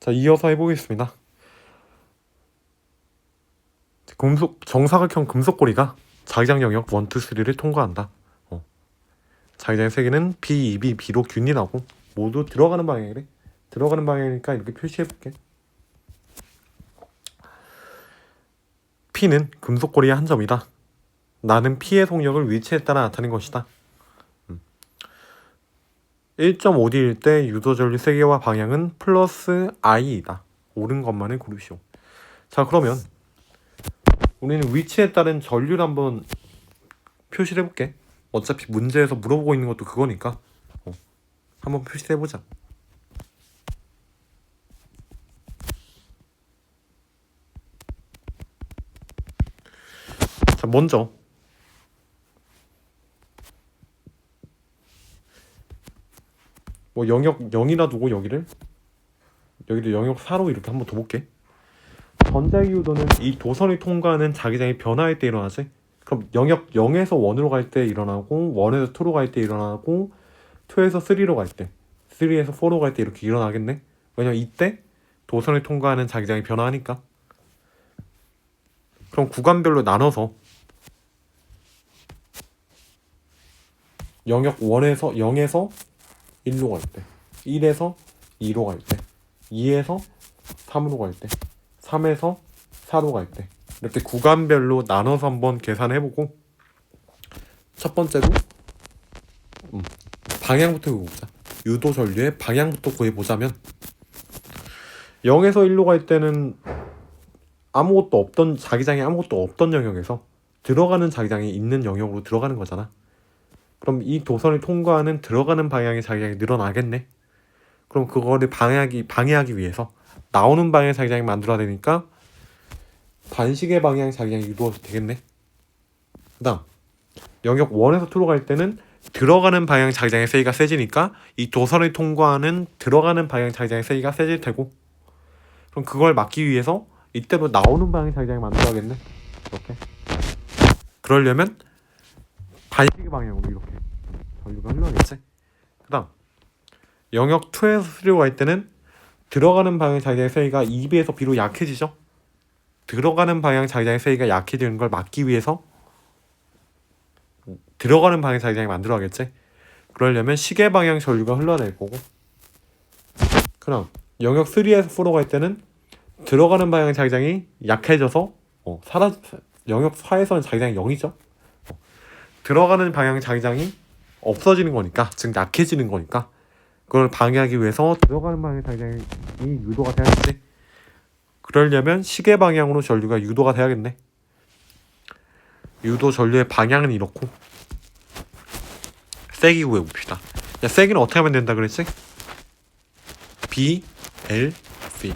자, 이어서 해보겠습니다. 정사각형 금속고리가 자기장 영역 1, 2, 3를 통과한다. 자기장의 세기는 B, 2B, B로 균일하고 모두 들어가는 방향이래. 들어가는 방향이니까 이렇게 표시해볼게. P는 금속고리의 한 점이다. 나는 P의 속력을 위치에 따라 나타낸 것이다. 1.5D일 때 유도전류 세기와 방향은 플러스 I이다. 옳은 것만을 고르시오. 자, 그러면 우리는 위치에 따른 전류를 한번 표시를 해볼게. 어차피 문제에서 물어보고 있는 것도 그거니까 한번 표시를 해보자. 자, 먼저 뭐 영역 0이라 두고 여기를 영역 4로 이렇게 한번 둬볼게. 전자기 유도는 이 도선이 통과하는 자기장이 변화할 때 일어나지. 그럼 영역 0에서 1으로 갈 때 일어나고 1에서 2로 갈 때 일어나고 2에서 3로 갈 때 3에서 4로 갈 때 이렇게 일어나겠네. 왜냐면 이때 도선을 통과하는 자기장이 변화하니까. 그럼 구간별로 나눠서 영역 1에서 0에서 1로 갈 때, 1에서 2로 갈 때, 2에서 3으로 갈 때, 3에서 4로 갈 때 이렇게 구간별로 나눠서 한번 계산해보고 첫 번째로 방향부터 구해보자. 유도 전류의 방향부터 구해보자면 0에서 1로 갈 때는 아무것도 없던 자기장이 아무것도 없던 영역에서 들어가는 자기장이 있는 영역으로 들어가는 거잖아. 그럼 이 도선을 통과하는 들어가는 방향의 자기장이 늘어나겠네. 그럼 그거를 방해하기 위해서 나오는 방향의 자기장이 만들어야 되니까 반시계 방향 자기장이 유도가 되겠네. 그 다음 영역 1에서 2로 갈 때는 들어가는 방향 자기장의 세기가 세지니까 이 도선을 통과하는 들어가는 방향 자기장의 세기가 세질 테고, 그럼 그걸 막기 위해서 이때도 나오는 방향 자기장이 만들어야겠네. 이렇게. 그러려면 반시계 방향으로 이렇게 전류가 흘러야겠지. 그 다음 영역 2에서 3로 갈 때는 들어가는 방향 자기장의 세기가 2B에서 B로 약해지죠. 들어가는 방향 자기장의 세기가 약해지는 걸 막기 위해서 들어가는 방향 자기장이 만들어야겠지. 그러려면 시계 방향 전류가 흘러낼 거고, 그럼 영역 3에서 4로 갈 때는 들어가는 방향 자기장이 약해져서 영역 4에서는 자기장이 0이죠. 들어가는 방향 자기장이 없어지는 거니까, 즉 약해지는 거니까 그걸 방해하기 위해서 들어가는 방향 자기장이 유도가 돼야겠지. 그러려면 시계 방향으로 전류가 유도가 돼야겠네. 유도 전류의 방향은 이렇고, 세기 구해봅시다. 야, 세기는 어떻게 하면 된다 그랬지? B, L, C.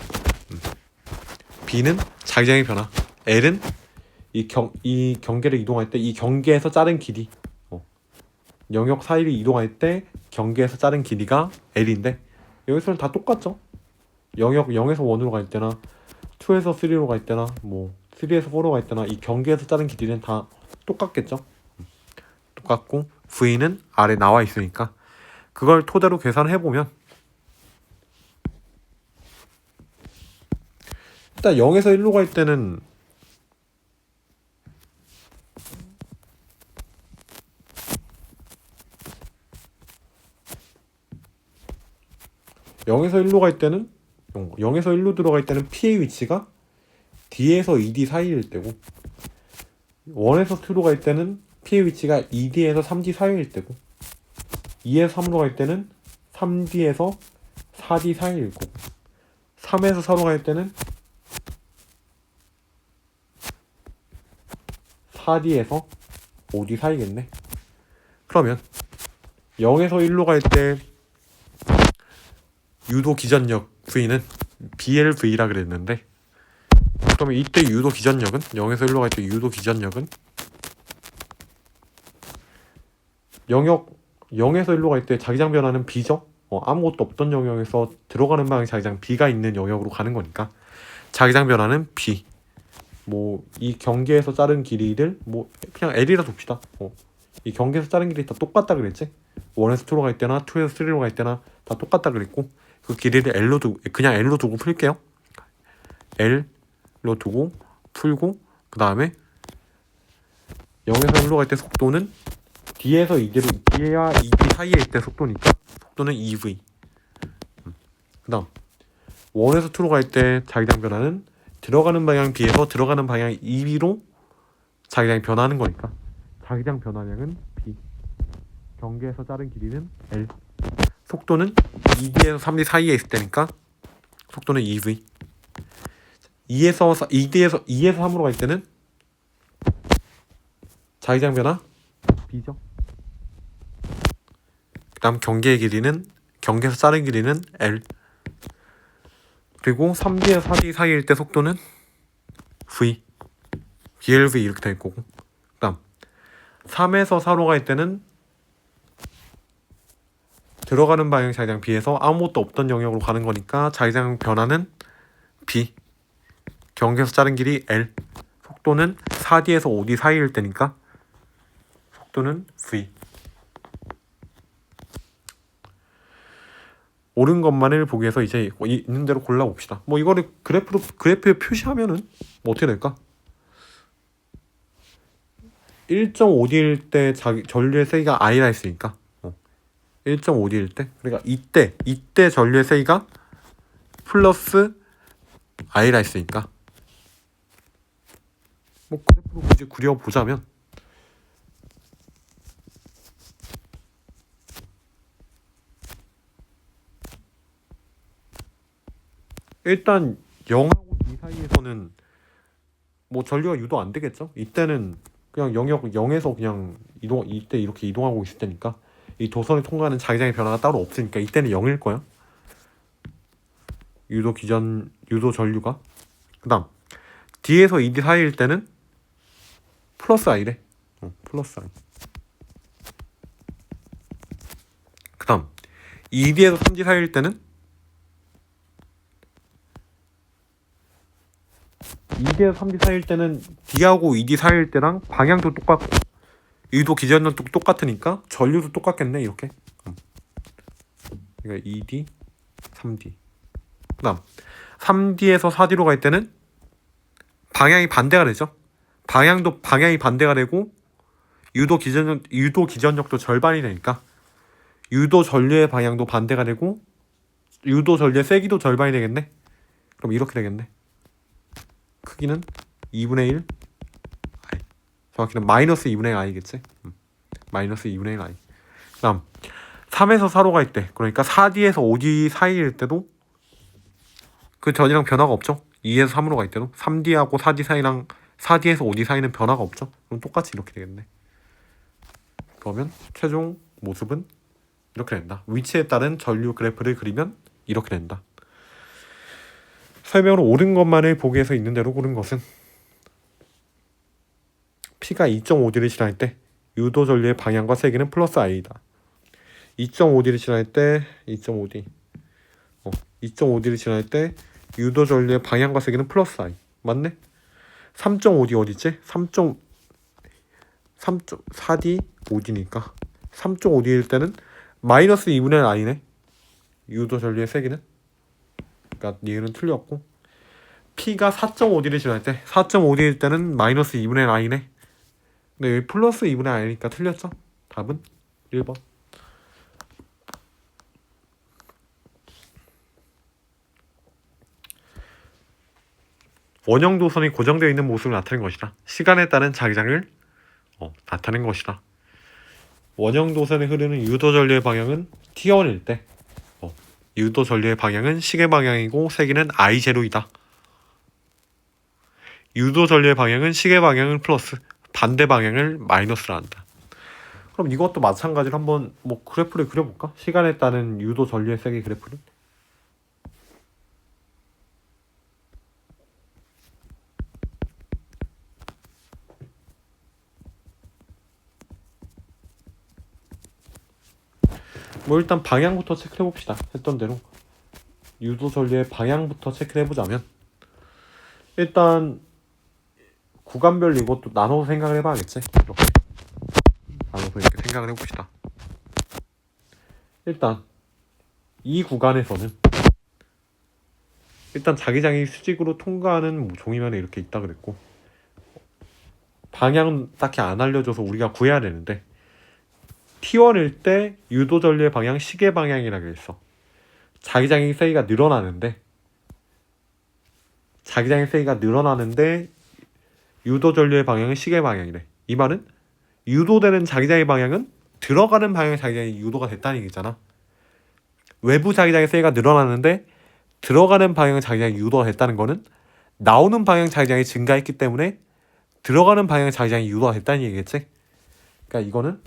B는 자기장의 변화, L은 이 경계를 이동할 때 이 경계에서 자른 길이, 영역 사이를 이동할 때 경계에서 자른 길이가 L인데, 여기서는 다 똑같죠. 영역 0에서 1으로 갈 때나 2에서 3로 갈 때나 뭐 3에서 4로 갈 때나 이 경계에서 자른 길이는 다 똑같겠죠. 똑같고 V는 아래 나와 있으니까 그걸 토대로 계산해보면 일단 0에서 1로 갈 때는 영에서 1로 들어갈 때는 P의 위치가 D에서 ED 사이일 때고, 1에서 2로 갈 때는 P의 위치가 ED에서 3D 사이일 때고, 2에서 3으로 갈 때는 3D에서 4D 사이일 거고, 3에서 4로 갈 때는 4D에서 5D 사이겠네. 그러면 0에서 1로 갈 때 유도 기전력 V는 BLV라 그랬는데, 그러면 이때 유도 기전력은 0에서 1로 갈 때 유도 기전력은 영역 0에서 1로 갈 때 자기장 변화는 B죠. 아무것도 없던 영역에서 들어가는 방향 자기장 B가 있는 영역으로 가는 거니까 자기장 변화는 B. 뭐 이 경계에서 자른 길이를 뭐 그냥 L이라 둡시다. 이 경계에서 자른 길이 다 똑같다 그랬지. 1에서 2로 갈 때나 2에서 3로 갈 때나 다 똑같다 그랬고, 그 길이를 L로 두고 그냥 L로 두고 풀게요. L로 두고 풀고 그 다음에 0에서 1로 갈 때 속도는 D에서 D와 ED 사이에 있을 때 속도니까 속도는 EV. 그 다음 1에서 2로 갈 때 자기장 변화는 들어가는 방향 B에서 들어가는 방향 EB로 자기장이 변화하는 거니까 자기장 변화량은 B. 경계에서 자른 길이는 L. 속도는 2D에서 3D 사이에 있을 때니까 속도는 EV. 2에서 3으로 갈 때는 자기장 변화 B죠. 그 다음 경계의 길이는 경계에서 자른 길이는 L. 그리고 3D에서 4D 사이일 때 속도는 V. BLV 이렇게 될 거고. 그 다음 3에서 4로 갈 때는 들어가는 방향 자기장 B에서 아무것도 없던 영역으로 가는 거니까 자기장 변화는 B. 경계에서 자른 길이 L. 속도는 4D에서 5D 사이일 때니까 속도는 V. 옳은 것만을 보기 위해서 이제 있는 대로 골라봅시다. 뭐 이거를 그래프에 표시하면은 뭐 어떻게 될까? 1.5D일 때 전류의 세기가 I라 했으니까 1.5D일 때 그러니까 이때 전류의 세기가 플러스 I라 했으니까 뭐 그래프로 굳이 그려보자면 일단 0하고 D 사이에서는 뭐 전류가 유도 안 되겠죠? 이때는 그냥 영역 0에서 그냥 이때 이렇게 이동하고 있을 때니까 이 도선을 통과하는 자기장의 변화가 따로 없으니까 이때는 0일 거야. 유도 전류가. 그 다음 D에서 ED 사이일 때는 플러스 I래. 플러스 I. 그 다음 ED에서 3D 사이일 때는 D에서 3D 사이일 때는 D하고 ED 사이일 때랑 방향도 똑같고 유도 기전력도 똑같으니까 전류도 똑같겠네 이렇게. 그러니까 ED, 3D. 그 다음 3D에서 4D로 갈 때는 방향이 반대가 되죠. 방향이 반대가 되고 유도 기전력도 절반이 되니까 유도 전류의 방향도 반대가 되고 유도 전류의 세기도 절반이 되겠네. 그럼 이렇게 되겠네. 크기는 2분의 1 I. 정확히는 마이너스 2분의 1 I겠지. 마이너스 2분의 1 I. 그 다음 3에서 4로 갈 때 그러니까 4D에서 5D 사이일 때도 그 전이랑 변화가 없죠. 2에서 3으로 갈 때도 3D하고 4D 사이랑 4D에서 5D 사이는 변화가 없죠. 그럼 똑같이 이렇게 되겠네. 그러면 최종 모습은 이렇게 된다. 위치에 따른 전류 그래프를 그리면 이렇게 된다. 설명으로 옳은 것만을 보기 위해서 있는 대로 고른 것은 P가 2.5D를 지날 때 유도 전류의 방향과 세기는 플러스 I다. 2.5D를 지날 때 2.5D를 지날 때 유도 전류의 방향과 세기는 플러스 I. 맞네? 3.5D 어디있지? 4D 5D니까 3.5D일 때는 마이너스 2분의 1 I네. 유도 전류의 세기는. 그러니까 얘는 틀렸고 P가 4.5D를 지날 때 4.5D일 때는 마이너스 2분의 1 I네. 근데 여기 플러스 2분의 1 I니까 틀렸죠? 답은 1번. 원형 도선이 고정되어 있는 모습을 나타낸 것이다. 시간에 따른 자기장을 나타낸 것이다. 원형 도선에 흐르는 유도 전류의 방향은 T1일 때 유도 전류의 방향은 시계 방향이고 세기는 I0이다. 유도 전류의 방향은 시계 방향을 플러스, 반대 방향을 마이너스라 한다. 그럼 이것도 마찬가지로 한번 뭐 그래프를 그려볼까? 시간에 따른 유도 전류의 세기 그래프를. 뭐 일단 방향부터 체크해 봅시다. 했던 대로 유도 전류의 방향부터 체크해 보자면 일단 구간별로 이것도 나눠서 생각을 해봐야겠지. 이렇게 나눠서 이렇게 생각을 해봅시다. 일단 이 구간에서는 일단 자기장이 수직으로 통과하는 종이면에 이렇게 있다 그랬고, 방향은 딱히 안 알려줘서 우리가 구해야 되는데, T1일 때 유도 전류의 방향 시계 방향이라고 했어. 자기장의 세기가 늘어나는데 유도 전류의 방향은 시계 방향이래. 이 말은 유도되는 자기장의 방향은 들어가는 방향의 자기장이 유도가 됐다는 얘기잖아. 외부 자기장의 세기가 늘어나는데 들어가는 방향의 자기장이 유도가 됐다는 거는 나오는 방향 자기장이 증가했기 때문에 들어가는 방향의 자기장이 유도가 됐다는 얘기겠지. 그러니까 이거는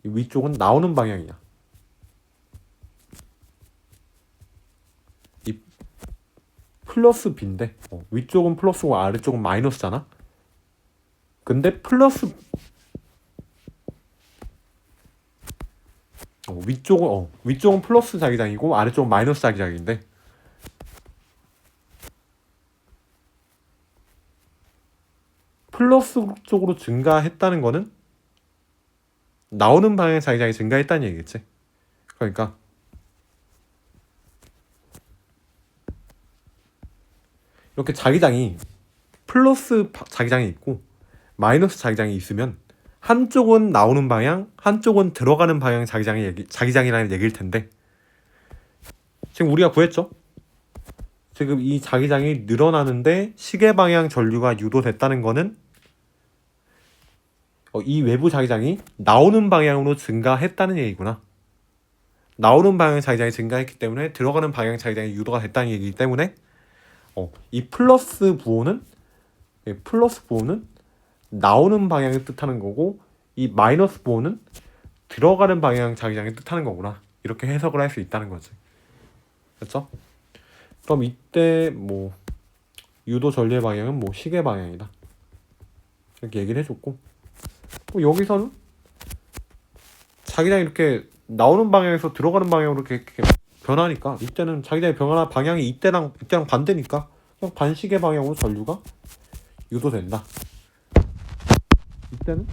위쪽은 나오는 방향이야. 이 플러스 B인데 위쪽은 플러스고 아래쪽은 마이너스잖아. 근데 위쪽은 플러스 자기장이고 아래쪽은 마이너스 자기장인데, 플러스 쪽으로 증가했다는 거는 나오는 방향의 자기장이 증가했다는 얘기겠지. 그러니까 이렇게 자기장이 플러스 자기장이 있고 마이너스 자기장이 있으면 한쪽은 나오는 방향, 한쪽은 들어가는 방향 자기장이라는 얘기일 텐데, 지금 우리가 구했죠? 지금 이 자기장이 늘어나는데 시계 방향 전류가 유도됐다는 거는 이 외부 자기장이 나오는 방향으로 증가했다는 얘기구나. 나오는 방향 자기장이 증가했기 때문에 들어가는 방향 자기장이 유도가 됐다는 얘기이기 때문에 이 플러스 부호는 나오는 방향을 뜻하는 거고, 이 마이너스 부호는 들어가는 방향 자기장을 뜻하는 거구나. 이렇게 해석을 할 수 있다는 거지. 그렇죠? 그럼 이때 유도 전류의 방향은 시계 방향이다. 이렇게 얘기를 해줬고, 여기서는 자기장이 이렇게 나오는 방향에서 들어가는 방향으로 이렇게 변하니까, 이때는 자기장이 변화 방향이 이때랑 반대니까 그냥 반시계 방향으로 전류가 유도된다. 이때는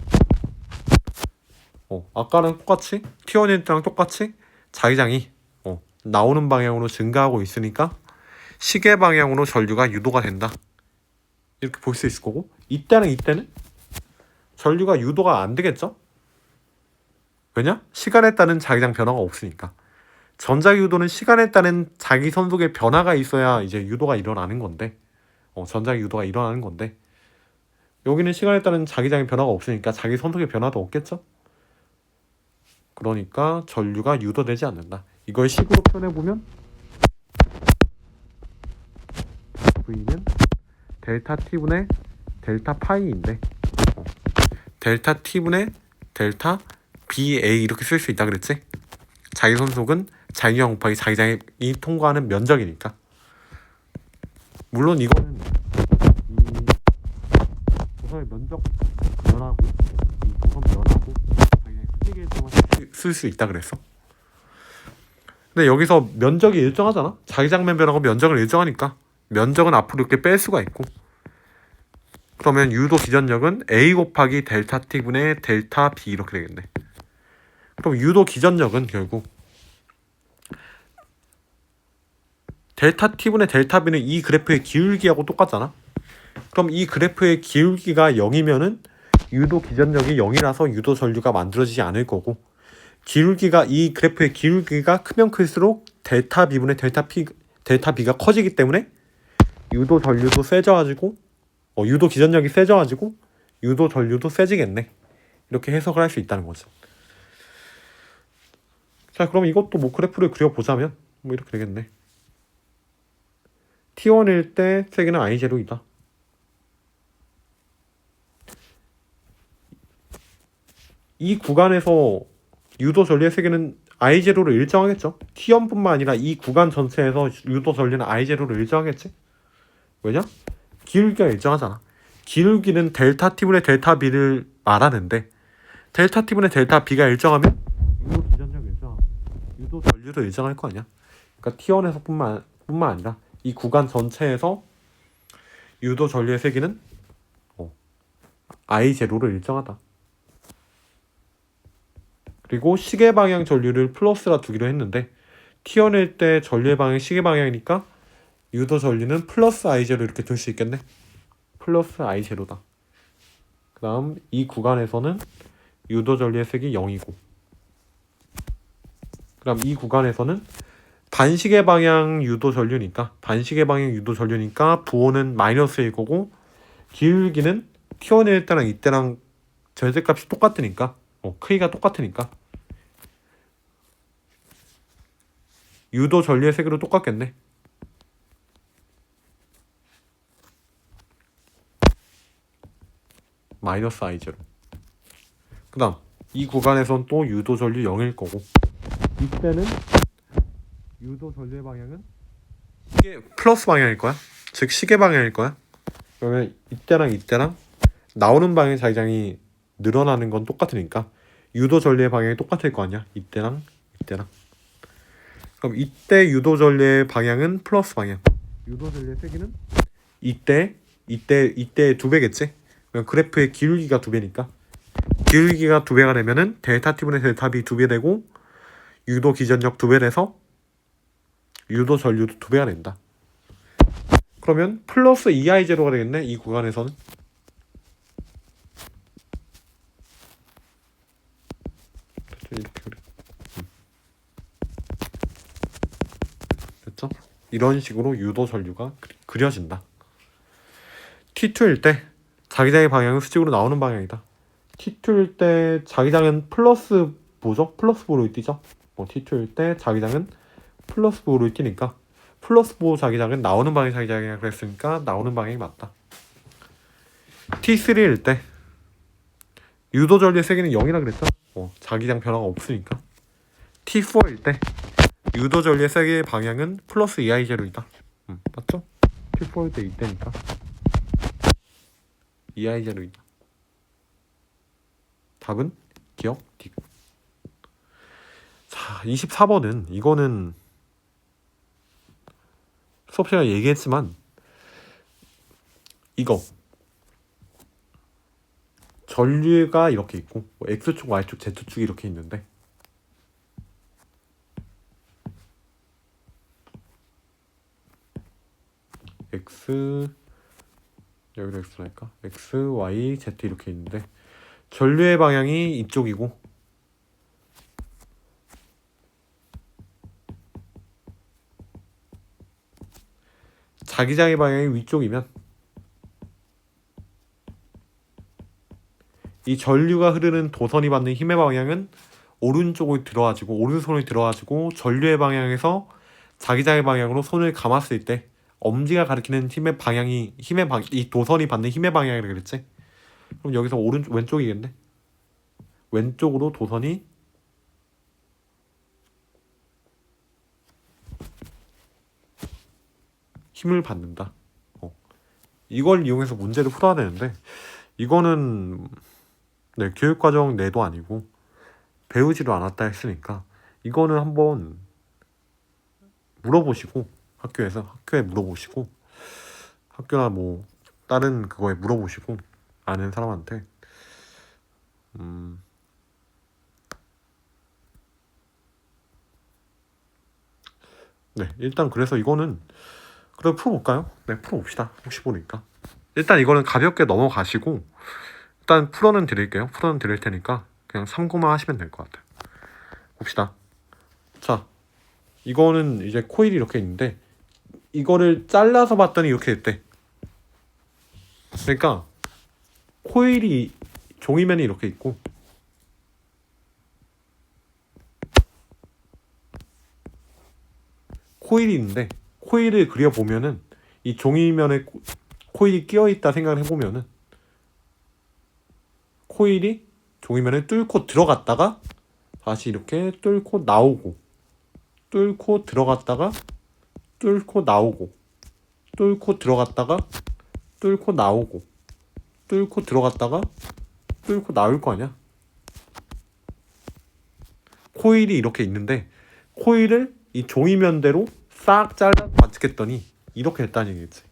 아까랑 똑같이 T1일 때랑 똑같이 자기장이 나오는 방향으로 증가하고 있으니까 시계 방향으로 전류가 유도가 된다. 이렇게 볼 수 있을 거고, 이때는 전류가 유도가 안 되겠죠? 왜냐? 시간에 따른 자기장 변화가 없으니까. 전자유도는 시간에 따른 자기 선속의 변화가 있어야 이제 유도가 일어나는 건데, 전자유도가 일어나는 건데, 여기는 시간에 따른 자기장의 변화가 없으니까 자기 선속의 변화도 없겠죠? 그러니까 전류가 유도되지 않는다. 이걸 식으로 표현해보면 V는 델타 T분의 델타 파이인데, 델타 T분의 델타 BA 이렇게 쓸 수 있다 그랬지? 자기 선속은 자기장 곱하기 자기장이 통과하는 면적이니까. 물론 이거는 이 도선의 면적 변하고 이 도선 변하고 자기장의 크기에 쓸 수 있다 그랬어. 근데 여기서 면적이 일정하잖아. 자기장면 변하고 면적을 일정하니까 면적은 앞으로 이렇게 뺄 수가 있고, 그러면 유도 기전력은 A 곱하기 델타 T분의 델타 B 이렇게 되겠네. 그럼 유도 기전력은 결국 델타 T분의 델타 B는 이 그래프의 기울기하고 똑같잖아. 그럼 이 그래프의 기울기가 0이면은 유도 기전력이 0이라서 유도 전류가 만들어지지 않을 거고, 이 그래프의 기울기가 크면 클수록 델타 B분의 델타 B가 커지기 때문에 유도 전류도 세져가지고 유도 기전력이 세져가지고 유도 전류도 세지겠네. 이렇게 해석을 할 수 있다는 거죠. 자, 그럼 이것도 그래프를 그려보자면 이렇게 되겠네. T1일 때 세기는 I0이다. 이 구간에서 유도 전류의 세기는 I0를 일정하겠죠. T1뿐만 아니라 이 구간 전체에서 유도 전류는 I0를 일정하겠지. 왜냐? 기울기가 일정하잖아. 기울기는 델타 T분의 델타 B를 말하는데, 델타 T분의 델타 B가 일정하면 유도 기전력 일정하고 유도 전류도 일정할 거 아니야. 그러니까 T1에서 뿐만 아니라 이 구간 전체에서 유도 전류의 세기는 I0를 일정하다. 그리고 시계 방향 전류를 플러스라 두기로 했는데, T1일 때 전류의 방향이 시계 방향이니까 유도 전류는 플러스 I0 이렇게 둘 수 있겠네. 플러스 I0다. 그 다음 이 구간에서는 유도 전류의 색이 0이고, 그 다음 이 구간에서는 반시계 방향 유도 전류니까 부호는 마이너스일 거고, 기울기는 T1일 때랑 이때랑 절대값이 똑같으니까, 크기가 똑같으니까 유도 전류의 색으로 똑같겠네. 마이너스 I0. 그 다음 이 구간에선 또 유도 전류 0일 거고, 이때는 유도 전류의 방향은 시계 플러스 방향일 거야. 즉 시계 방향일 거야. 그러면 이때랑 나오는 방향의 자기장이 늘어나는 건 똑같으니까 유도 전류의 방향이 똑같을 거 아니야. 이때랑. 그럼 이때 유도 전류의 방향은 플러스 방향. 유도 전류의 세기는 이때 2배겠지. 그럼 그래프의 기울기가 2배니까 기울기가 2배가 되면은 델타 T분의 델타 B 2배 되고, 유도 기전력 2배 돼서 유도 전류도 2배가 된다. 그러면 플러스 2I0가 되겠네. 이 구간에서는. 이렇게 됐죠? 이런 식으로 유도 전류가 그려진다. T2일 때 자기장의 방향은 수직으로 나오는 방향이다. T2일 때 자기장은 플러스 보죠? 플러스 보로 뛰죠? T2일 때 자기장은 플러스 보로 뛰니까 플러스 보 자기장은 나오는 방향 자기장이라 그랬으니까 나오는 방향이 맞다. T3일 때 유도 전류의 세기는 0이라 그랬죠? 자기장 변화가 없으니까. T4일 때 유도 전류의 세기의 방향은 플러스 2I0이다. 맞죠? T4일 때 이때니까 2I0이다. 답은 기억 D. 자, 24번은 이거는 수업 시간에 얘기했지만, 이거 전류가 이렇게 있고 X축, Y축, Z축이 이렇게 있는데, X 여기도 X랄까? X, Y, Z 이렇게 있는데 전류의 방향이 이쪽이고 자기장의 방향이 위쪽이면 이 전류가 흐르는 도선이 받는 힘의 방향은 오른손이 들어가지고 전류의 방향에서 자기장의 방향으로 손을 감았을 때 엄지가 가리키는 이 도선이 받는 힘의 방향이라 그랬지? 그럼 여기서 왼쪽이겠네? 왼쪽으로 도선이 힘을 받는다. 이걸 이용해서 문제를 풀어야 되는데, 이거는 교육과정 내도 아니고 배우지도 않았다 했으니까 이거는 한번 물어보시고, 학교에 물어보시고, 학교나 뭐 다른 그거에 물어보시고, 아는 사람한테 일단 그래서 이거는 그래 풀어볼까요? 풀어봅시다. 혹시 모르니까 일단 이거는 가볍게 넘어가시고, 일단 풀어는 드릴 테니까 그냥 참고만 하시면 될 것 같아요. 봅시다. 자, 이거는 이제 코일이 이렇게 있는데 이거를 잘라서 봤더니 이렇게 됐대. 그러니까 코일이 종이면이 이렇게 있고 코일이 있는데, 코일을 그려보면은 이 종이면에 코일이 끼어있다 생각을 해보면은 코일이 종이면을 뚫고 들어갔다가 다시 이렇게 뚫고 나오고, 뚫고 들어갔다가 뚫고 나오고, 뚫고 들어갔다가 뚫고 나오고, 뚫고 들어갔다가 뚫고 나올 거 아니야? 코일이 이렇게 있는데 코일을 이 종이면대로 싹 잘라서 관측했더니 이렇게 됐다는 얘기겠지.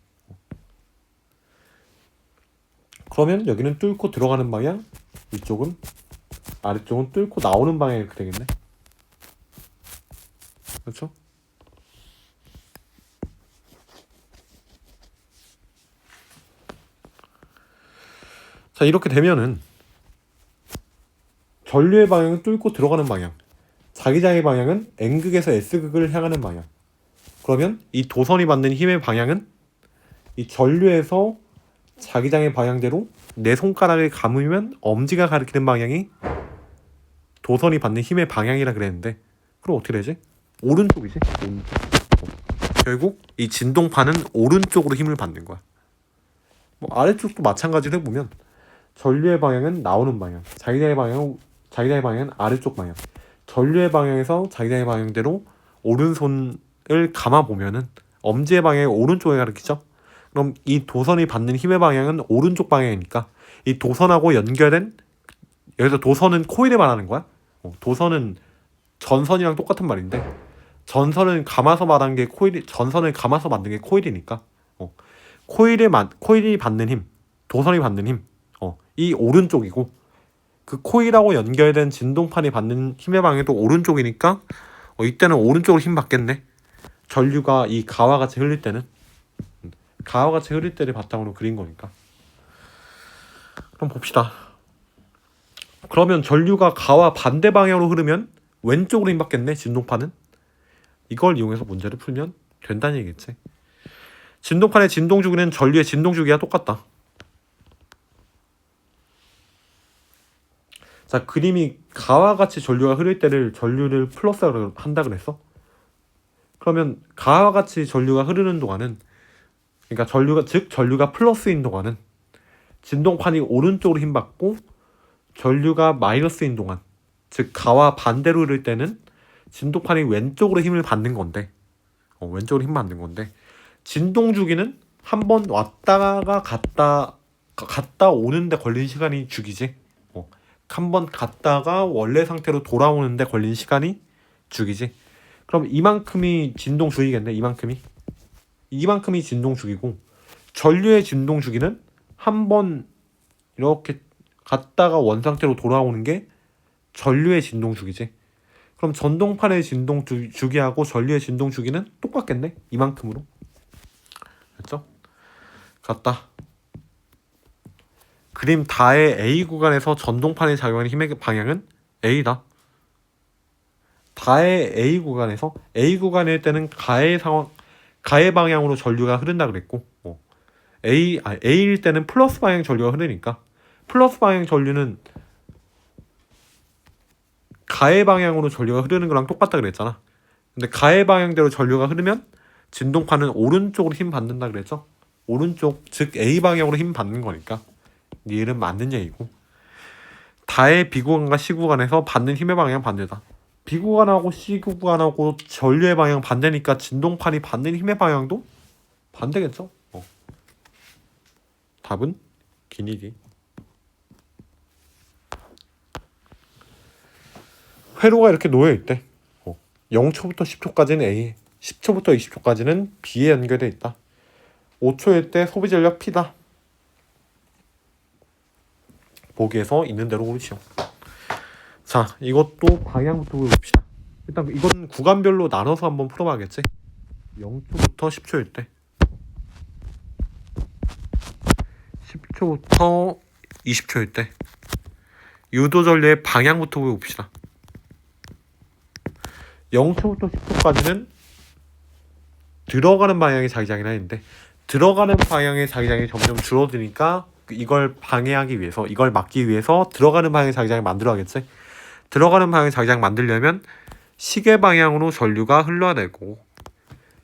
그러면 여기는 뚫고 들어가는 방향, 이쪽은 아래쪽은 뚫고 나오는 방향이 이렇게 되겠네. 그렇죠? 자, 이렇게 되면은 전류의 방향은 뚫고 들어가는 방향, 자기장의 방향은 N극에서 S극을 향하는 방향. 그러면 이 도선이 받는 힘의 방향은 이 전류에서 자기장의 방향대로 내 손가락을 감으면 엄지가 가리키는 방향이 도선이 받는 힘의 방향이라 그랬는데, 그럼 어떻게 되지? 오른쪽이지? 오른쪽. 결국 이 진동판은 오른쪽으로 힘을 받는 거야. 뭐 아래쪽도 마찬가지로 해보면 전류의 방향은 나오는 방향, 자기장의 방향은 아래쪽 방향. 전류의 방향에서 자기장의 방향대로 오른손을 감아 보면은 엄지의 방향이 오른쪽에 가리키죠. 그럼 이 도선이 받는 힘의 방향은 오른쪽 방향이니까 이 도선하고 연결된, 여기서 도선은 코일에 말하는 거야. 도선은 전선이랑 똑같은 말인데, 전선을 감아서 말한 게 전선을 감아서 만든 게 코일이니까 코일이 받는 힘, 도선이 받는 힘, 이 오른쪽이고, 그 코일하고 연결된 진동판이 받는 힘의 방향도 오른쪽이니까 이때는 오른쪽으로 힘 받겠네. 전류가 이 가와 같이 흘릴 때는, 가와 같이 흐를 때를 바탕으로 그린 거니까. 그럼 봅시다. 그러면 전류가 가와 반대 방향으로 흐르면 왼쪽으로 힘 받겠네, 진동판은. 이걸 이용해서 문제를 풀면 된다는 얘기겠지. 진동판의 진동 주기는 전류의 진동 주기와 똑같다. 자, 그림이 가와 같이 전류가 흐를 때를 전류를 플러스로 한다 그랬어. 그러면 가와 같이 전류가 흐르는 동안은, 그러니까 전류가 플러스인 동안은 진동판이 오른쪽으로 힘 받고, 전류가 마이너스인 동안, 즉 가와 반대로 흐를 때는 진동판이 왼쪽으로 힘을 받는 건데, 왼쪽으로 힘 받는 건데, 진동 주기는 한번 왔다가 갔다 오는데 걸린 시간이 주기지. 한번 갔다가 원래 상태로 돌아오는데 걸린 시간이 주기지. 그럼 이만큼이 진동 주기겠네. 이만큼이 진동 주기고, 전류의 진동 주기는 한번 이렇게 갔다가 원 상태로 돌아오는 게 전류의 진동 주기지. 그럼 전동판의 진동 주기하고 전류의 진동 주기는 똑같겠네. 이만큼으로. 됐죠? 같다. 그림 다의 A 구간에서 전동판에 작용하는 힘의 방향은 A다. 다의 A 구간에서, A 구간일 때는 가의 방향으로 전류가 흐른다 그랬고, A일 때는 플러스 방향 전류가 흐르니까 플러스 방향 전류는 가의 방향으로 전류가 흐르는 거랑 똑같다 그랬잖아. 근데 가의 방향대로 전류가 흐르면 진동판은 오른쪽으로 힘 받는다 그랬죠. 오른쪽, 즉 A 방향으로 힘 받는 거니까 네 이름 맞는 얘기고, 다의 B 구간과 C 구간에서 받는 힘의 방향 반대다. B 구간하고 C 구간하고 전류의 방향 반대니까 진동판이 받는 힘의 방향도 반대겠죠. 답은 기니디. 회로가 이렇게 놓여 있대. 0초부터 10초까지는 A, 10초부터 20초까지는 B에 연결돼 있다. 5초일 때 소비 전력 P다. 보기에서 있는 대로 고르시오. 자, 이것도 방향부터 봅시다. 일단 이건 구간별로 나눠서 한번 풀어봐야겠지. 0초부터 10초일 때, 10초부터 20초일 때 유도 전류의 방향부터 봅시다. 0초부터 10초까지는 들어가는 방향의 자기장이라 했는데, 들어가는 방향의 자기장이 점점 줄어드니까 이걸 방해하기 위해서, 이걸 막기 위해서 들어가는 방향의 자기장을 만들어야겠지. 들어가는 방향의 자기장 만들려면 시계 방향으로 전류가 흘러야 되고,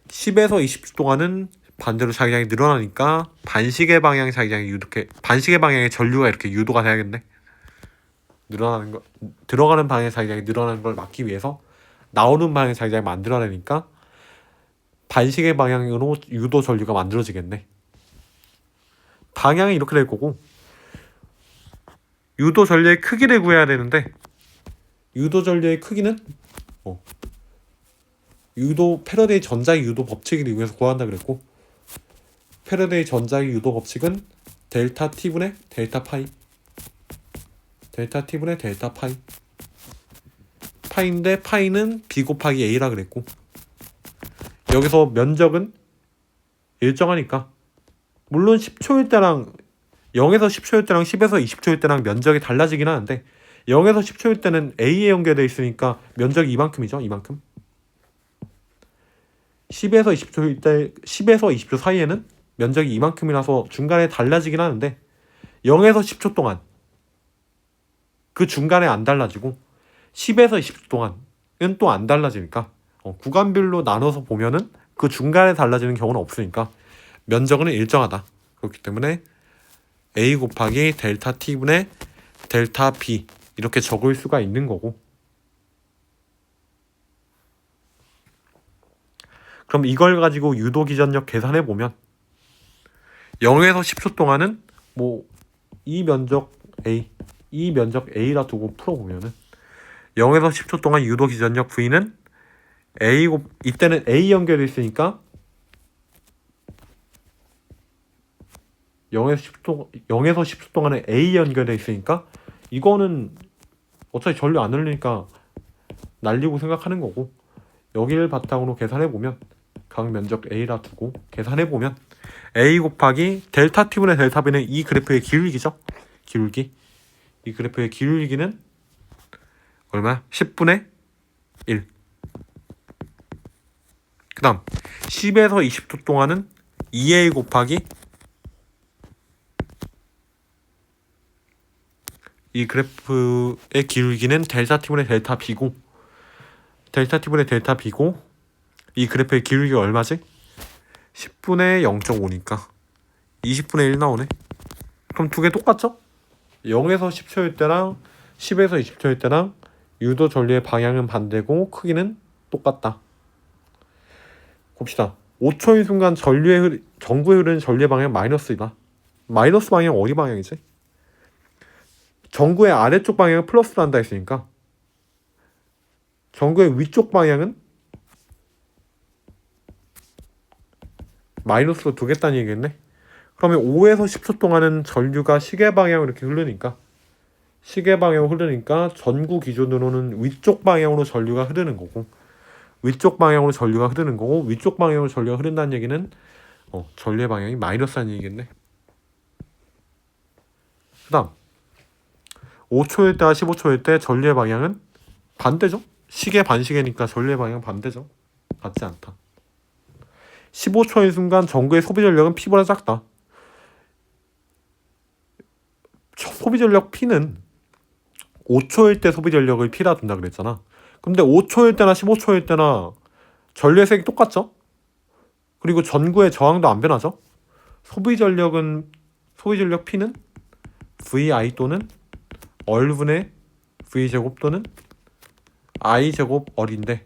10에서 20초 동안은 반대로 자기장이 늘어나니까 반시계 방향의 전류가 이렇게 유도가 돼야겠네. 들어가는 방향의 자기장이 늘어나는 걸 막기 위해서 나오는 방향의 자기장을 만들어야 되니까 반시계 방향으로 유도 전류가 만들어지겠네. 방향이 이렇게 될 거고, 유도 전류의 크기를 구해야 되는데, 유도 전류의 크기는 패러데이 전자기 유도 법칙을 이용해서 구한다 그랬고, 패러데이 전자기 유도 법칙은 델타 T분의 델타 파이, 델타 T분의 델타 파이, 파인데 파이는 B 곱하기 A라 그랬고, 여기서 면적은 일정하니까, 물론 10초일 때랑 0에서 10초일 때랑 10에서 20초일 때랑 면적이 달라지긴 하는데 0에서 10초일 때는 A에 연결되어 있으니까 면적이 이만큼이죠. 이만큼. 10에서 20초일 때 10에서 20초 사이에는 면적이 이만큼이라서 중간에 달라지긴 하는데 0에서 10초 동안 그 중간에 안 달라지고 10에서 20초 동안은 또 안 달라지니까 구간별로 나눠서 보면은 그 중간에 달라지는 경우는 없으니까 면적은 일정하다. 그렇기 때문에 A 곱하기 델타 T분의 델타 B 이렇게 적을 수가 있는 거고, 그럼 이걸 가지고 유도 기전력 계산해 보면 0에서 10초 동안은 뭐 이 면적 A라 두고 풀어보면은 0에서 10초 동안 유도 기전력 V는 이때는 A 연결이 있으니까 0에서 10초 동안에 A 연결돼 있으니까 이거는 어차피 전류 안 흘리니까 날리고 생각하는 거고, 여기를 바탕으로 계산해보면 각 면적 A라 두고 계산해보면 A 곱하기 델타 T분의 델타 B는 이 그래프의 기울기죠. 기울기. 이 그래프의 기울기는 얼마야? 10분의 1. 그 다음 10에서 20초 동안은 2A 곱하기 이 그래프의 기울기는 델타 T분의 델타 B고, 델타 T분의 델타 B고 이 그래프의 기울기가 얼마지? 10분의 0.5니까 20분의 1 나오네. 그럼 두 개 똑같죠? 0에서 10초일 때랑 10에서 20초일 때랑 유도 전류의 방향은 반대고 크기는 똑같다. 봅시다. 5초인 순간 전구에 흐르는 전류의 방향은 마이너스이다. 마이너스 방향 어디 방향이지? 전구의 아래쪽 방향은 플러스로 한다 했으니까 전구의 위쪽 방향은 마이너스로 두겠다는 얘기겠네. 그러면 5에서 10초 동안은 전류가 시계 방향으로 이렇게 흐르니까 전구 기준으로는 위쪽 방향으로 전류가 흐르는 거고, 위쪽 방향으로 전류가 흐른다는 얘기는 전류의 방향이 마이너스라는 얘기겠네. 그 다음 5초일 때와 15초일 때 전류의 방향은 반대죠. 시계 반시계니까 전류의 방향 반대죠. 같지 않다. 15초인 순간 전구의 소비 전력은 P보다 작다. 소비 전력 P는 5초일 때 소비 전력을 P라 둔다 그랬잖아. 근데 5초일 때나 15초일 때나 전류의 색이 똑같죠? 그리고 전구의 저항도 안 변하죠? 소비 전력 P는 VI 또는 얼분의 V제곱 또는 I제곱 얼인데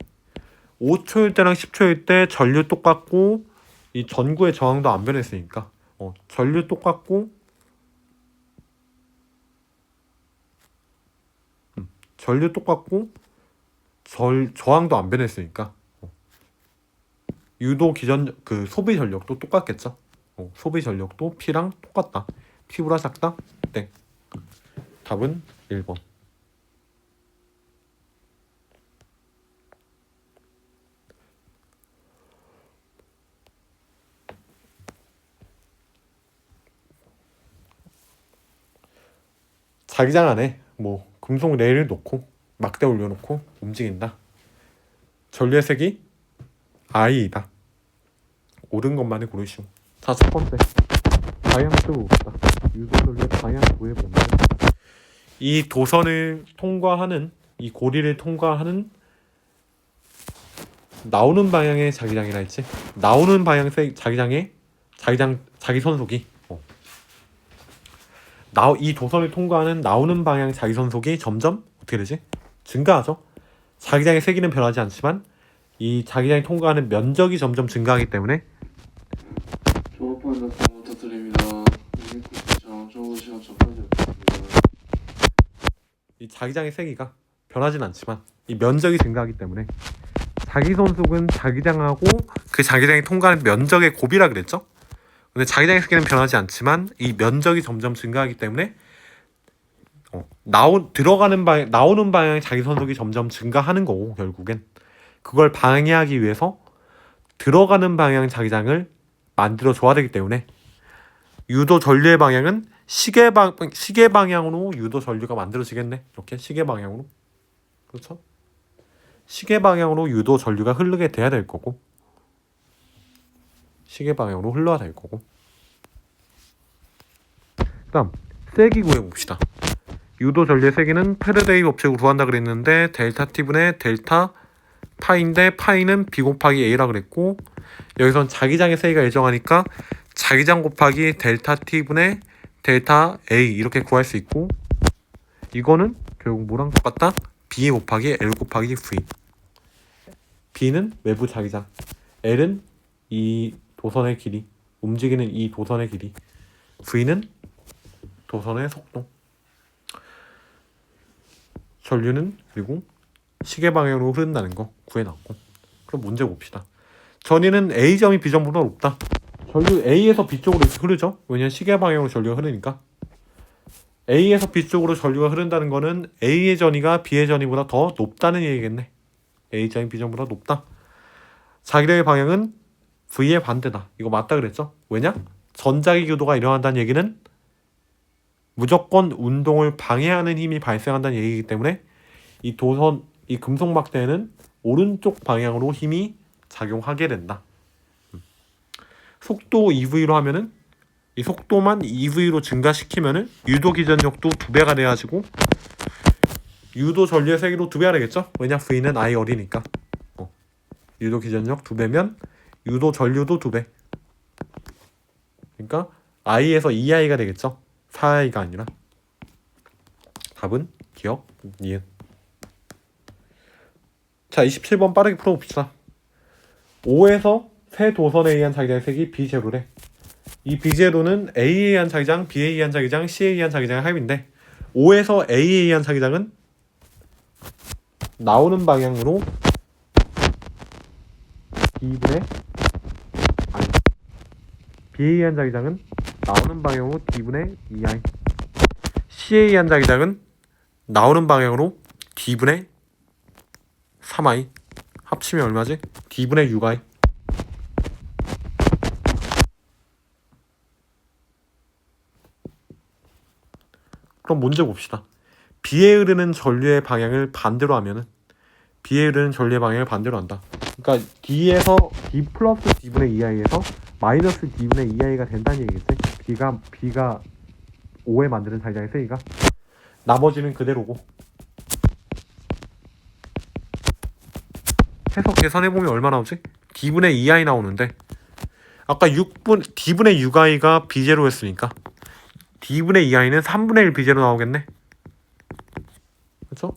5초일 때랑 10초일 때 전류 똑같고 이 전구의 저항도 안 변했으니까 전류 똑같고 저항도 안 변했으니까 유도 기전 소비 전력도 똑같겠죠. 소비 전력도 P랑 똑같다. P보다 작다? 땡. 답은 1번. 자기장 안에 금속 레일을 놓고 막대 올려놓고 움직인다. 전류의 색이 I이다. 옳은 것만을 고르시오. 자, 첫 번째 방향도 없다. 유도 전류의 방향 구해보면 이 도선을 통과하는 이 고리를 통과하는 나오는 방향의 자기장이라 했지. 나오는 방향의 자기 선속이 이 도선을 통과하는 나오는 방향 자기 선속이 점점 어떻게 되지? 증가하죠. 자기장의 세기는 변하지 않지만 이 자기장이 통과하는 면적이 점점 증가하기 때문에 졸업반 작성 부탁드립니다. 290장 졸업 시간 전까지 부탁드립니다. 이 자기장의 세기가 변하진 않지만 이 면적이 증가하기 때문에 자기 선속은 자기장하고 그 자기장이 통과하는 면적의 곱이라 그랬죠. 근데 자기장의 세기는 변하지 않지만 이 면적이 점점 증가하기 때문에 나오는 방향의 자기 선속이 점점 증가하는 거고, 결국엔 그걸 방해하기 위해서 들어가는 방향 자기장을 만들어 줘야 되기 때문에 유도 전류의 방향은 시계 방향으로 유도 전류가 만들어지겠네. 이렇게 시계 방향으로. 그렇죠? 시계 방향으로 유도 전류가 흐르게 돼야 될 거고. 시계 방향으로 흘러야 될 거고. 그다음 세기 구해 봅시다. 유도 전류의 세기는 패러데이 법칙으로 구한다 그랬는데 델타 T분의 델타 파이인데 파이는 B 곱하기 A라 그랬고 여기선 자기장의 세기가 일정하니까 자기장 곱하기 델타 T분의 델타 A 이렇게 구할 수 있고 이거는 결국 뭐랑 똑같다? B 곱하기 L 곱하기 V. B는 외부 자기장, L은 이 도선의 길이, 움직이는 이 도선의 길이, V는 도선의 속도. 전류는 그리고 시계 방향으로 흐른다는 거 구해놨고 그럼 문제 봅시다. 전위는 A점이 B점보다 높다. 전류 A에서 B 쪽으로 흐르죠. 왜냐면 시계 방향으로 전류가 흐르니까. A에서 B 쪽으로 전류가 흐른다는 거는 A의 전위가 B의 전위보다 더 높다는 얘기겠네. A점이 B점보다 높다. 자기력의 방향은 V의 반대다. 이거 맞다 그랬죠? 왜냐? 전자기 교도가 일어난다는 얘기는 무조건 운동을 방해하는 힘이 발생한다는 얘기이기 때문에 이 금속 막대에는 오른쪽 방향으로 힘이 작용하게 된다. 속도 EV로 하면은 이 속도만 EV로 증가시키면은 유도 기전력도 2배가 돼가지고 유도 전류의 세기로 2배가 되겠죠? 왜냐 V는 I 어리니까. 유도 기전력 2배면 유도 전류도 2배. 그러니까 I에서 2I가 되겠죠? 4I가 아니라. 답은 기억, 니은. 자, 27번 빠르게 풀어봅시다. 5에서 세 도선에 의한 자기장의 색이 B제로래. 이 B제로는 A에 의한 자기장, B에 의한 자기장, C에 의한 자기장의 합인데 5에서 A에 의한 자기장은 나오는 방향으로 D분의 I, B에 의한 자기장은 나오는 방향으로 D분의 2I, C에 의한 자기장은 나오는 방향으로 D분의 3I, 합치면 얼마지? D분의 6I. 그럼 문제 봅시다. B에 흐르는 전류의 방향을 반대로 하면은 B에 흐르는 전류의 방향을 반대로 한다. 그러니까 D에서 D 플러스 D분의 2I에서 마이너스 D분의 2I가 된다는 얘기겠지? B가 5에 만드는 자기장의 세기가 나머지는 그대로고 해서 계산해보면 얼마 나오지? D분의 2I 나오는데 아까 D분의 6I가 B제로였으니까 D분의 2I는 3분의 1 B제로 나오겠네. 그렇죠?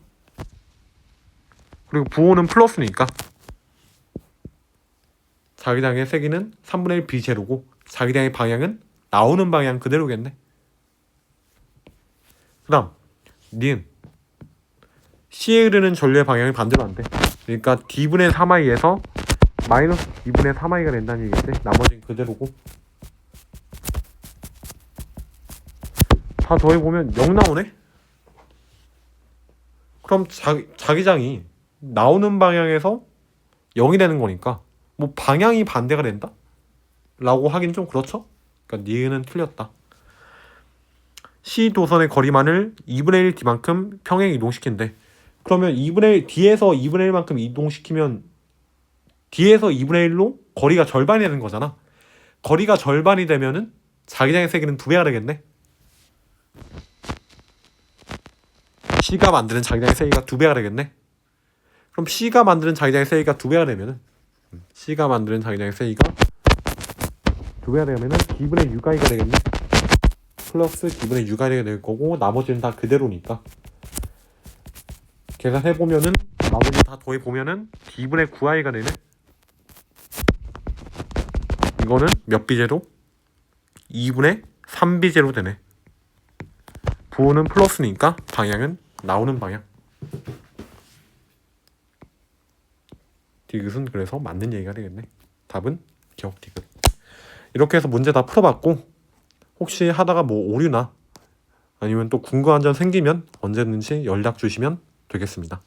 그리고 부호는 플러스니까 자기장의 세기는 3분의 1 B제로고 자기장의 방향은 나오는 방향 그대로겠네. 그 다음 니은 C에 흐르는 전류의 방향이 반대로 안 돼. 그러니까 D분의 3I에서 마이너스 D분의 3I가 된다는 얘기지. 나머지는 그대로고 다 더해보면 0 나오네? 그럼 자기장이 나오는 방향에서 0이 되는 거니까 뭐 방향이 반대가 된다? 라고 하긴 좀 그렇죠? 그러니까 니은은 틀렸다. C 도선의 거리만을 2분의 1 D만큼 평행 이동시킨대. 그러면 D에서 2분의 1만큼 이동시키면 D에서 2분의 1로 거리가 절반이 되는 거잖아. 거리가 절반이 되면은 자기장의 세기는 2배가 되겠네. C가 만드는 자기장의 세기가 2배가 되겠네. 그럼 C가 만드는 자기장의 세기가 2배가 되면은 C가 만드는 자기장의 세기가 2배가 되면은 D분의 6I가 되겠네. 플러스 D분의 6I가 될 거고 나머지는 다 그대로니까 계산해보면은 나머지 다 더해보면은 D분의 9I가 되네. 이거는 몇 B제로? 2분의 3B제로 되네. 부호는 플러스니까 방향은 나오는 방향. 디귿은 그래서 맞는 얘기가 되겠네. 답은 기억 디귿. 이렇게 해서 문제 다 풀어봤고 혹시 하다가 뭐 오류나 아니면 또 궁금한 점 생기면 언제든지 연락 주시면 되겠습니다.